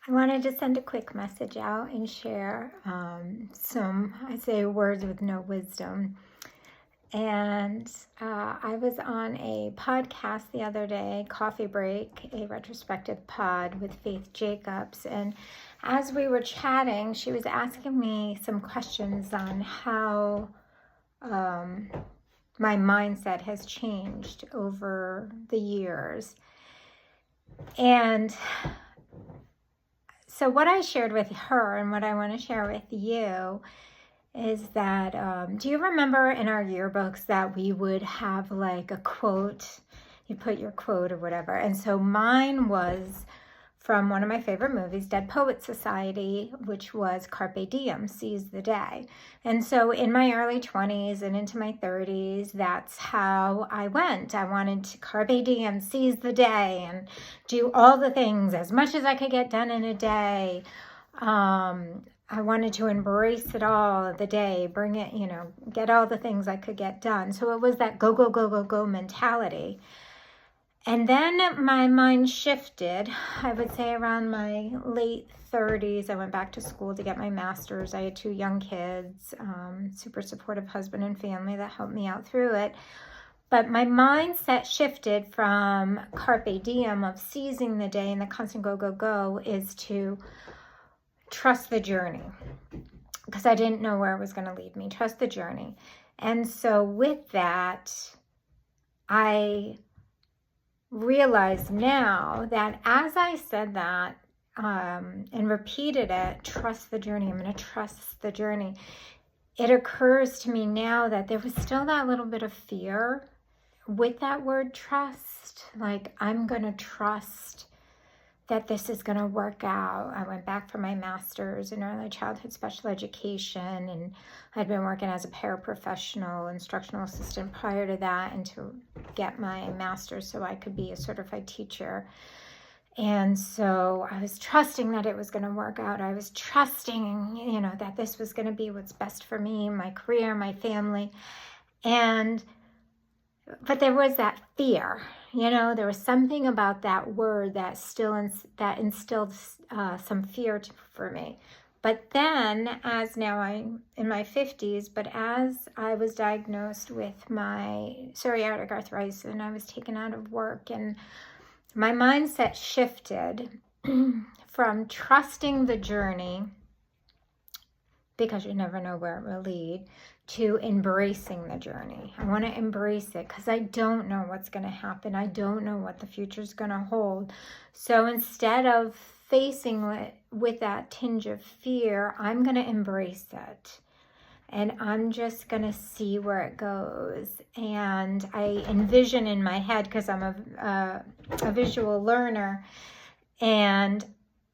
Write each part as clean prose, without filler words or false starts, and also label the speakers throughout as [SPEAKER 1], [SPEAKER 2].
[SPEAKER 1] I wanted to send a quick message out and share I say words with no wisdom. And I was on a podcast the other day, Coffee Break, a retrospective pod with Faith Jacobs. And as we were chatting, she was asking me some questions on how my mindset has changed over the years. And so what I shared with her and what I want to share with you is that, do you remember in our yearbooks that we would have like a quote, you put your quote or whatever. And so mine was from one of my favorite movies, Dead Poets Society, which was Carpe Diem, seize the day. And so in my early 20s and into my 30s, that's how I went. I wanted to Carpe Diem, seize the day, and do all the things as much as I could get done in a day. I wanted to embrace it all the day, bring it, get all the things I could get done. So it was that go, go, go, go, go mentality. And then my mind shifted, I would say around my late 30s. I went back to school to get my master's. I had 2 young kids, super supportive husband and family that helped me out through it. But my mindset shifted from Carpe Diem of seizing the day and the constant go, go, go is to trust the journey, because I didn't know where it was going to lead me. Trust the journey. And so with that, I realize now that as I said that and repeated it, trust the journey, I'm going to trust the journey, it occurs to me now that there was still that little bit of fear with that word trust. Like, I'm going to trust that this is going to work out. I went back for my master's in early childhood special education, and I'd been working as a paraprofessional instructional assistant prior to that, and to get my master's so I could be a certified teacher. And so I was trusting that it was going to work out. I was trusting, that this was going to be what's best for me, my career, my family. But there was that fear, there was something about that word that instilled some fear for me. But then, as now I'm in my 50s, but as I was diagnosed with my psoriatic arthritis and I was taken out of work, and my mindset shifted from trusting the journey, because you never know where it will lead, to embracing the journey. I want to embrace it because I don't know what's going to happen. I don't know what the future is going to hold. So instead of facing it with that tinge of fear, I'm going to embrace it. And I'm just going to see where it goes. And I envision in my head, because I'm a visual learner, and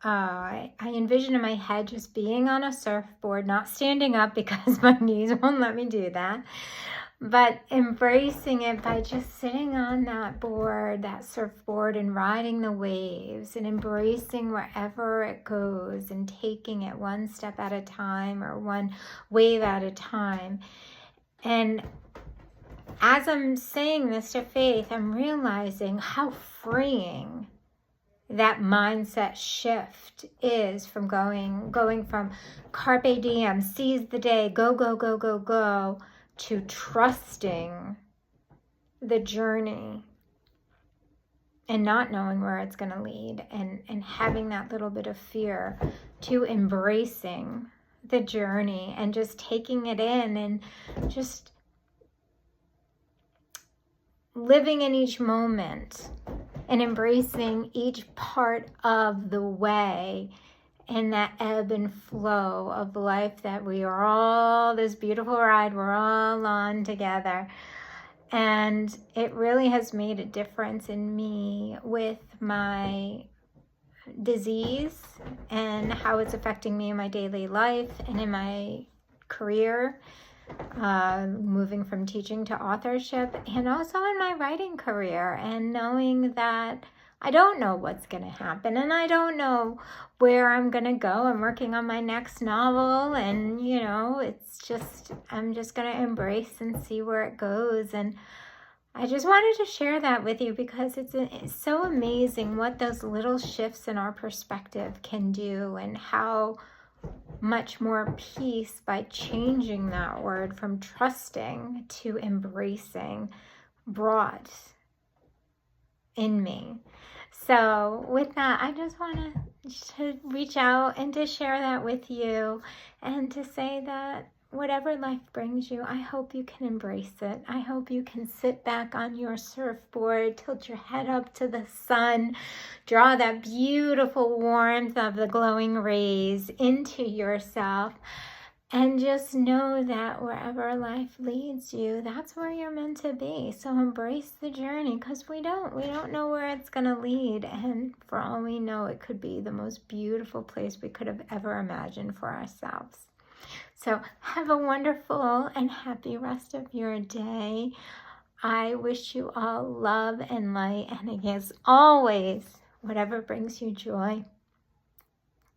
[SPEAKER 1] I envision in my head just being on a surfboard, not standing up because my knees won't let me do that, but embracing it by just sitting on that board, that surfboard, and riding the waves and embracing wherever it goes and taking it one step at a time or one wave at a time. And as I'm saying this to Faith, I'm realizing how freeing that mindset shift is, from going from Carpe Diem, seize the day, go, go, go, go, go, to trusting the journey and not knowing where it's going to lead, and having that little bit of fear, to embracing the journey and just taking it in and just living in each moment and embracing each part of the way, and that ebb and flow of life that we are all, this beautiful ride we're all on together. And it really has made a difference in me with my disease and how it's affecting me in my daily life and in my career, moving from teaching to authorship, and also in my writing career, and knowing that I don't know what's going to happen, and I don't know where I'm going to go. I'm working on my next novel, and I'm just going to embrace and see where it goes. And I just wanted to share that with you because it's so amazing what those little shifts in our perspective can do, and how much more peace by changing that word from trusting to embracing brought in me. So with that, I just want to reach out and to share that with you, and to say that whatever life brings you, I hope you can embrace it. I hope you can sit back on your surfboard, tilt your head up to the sun, draw that beautiful warmth of the glowing rays into yourself, and just know that wherever life leads you, that's where you're meant to be. So embrace the journey, because we don't know where it's going to lead. And for all we know, it could be the most beautiful place we could have ever imagined for ourselves. So have a wonderful and happy rest of your day. I wish you all love and light. And as always, whatever brings you joy,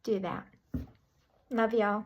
[SPEAKER 1] do that. Love y'all.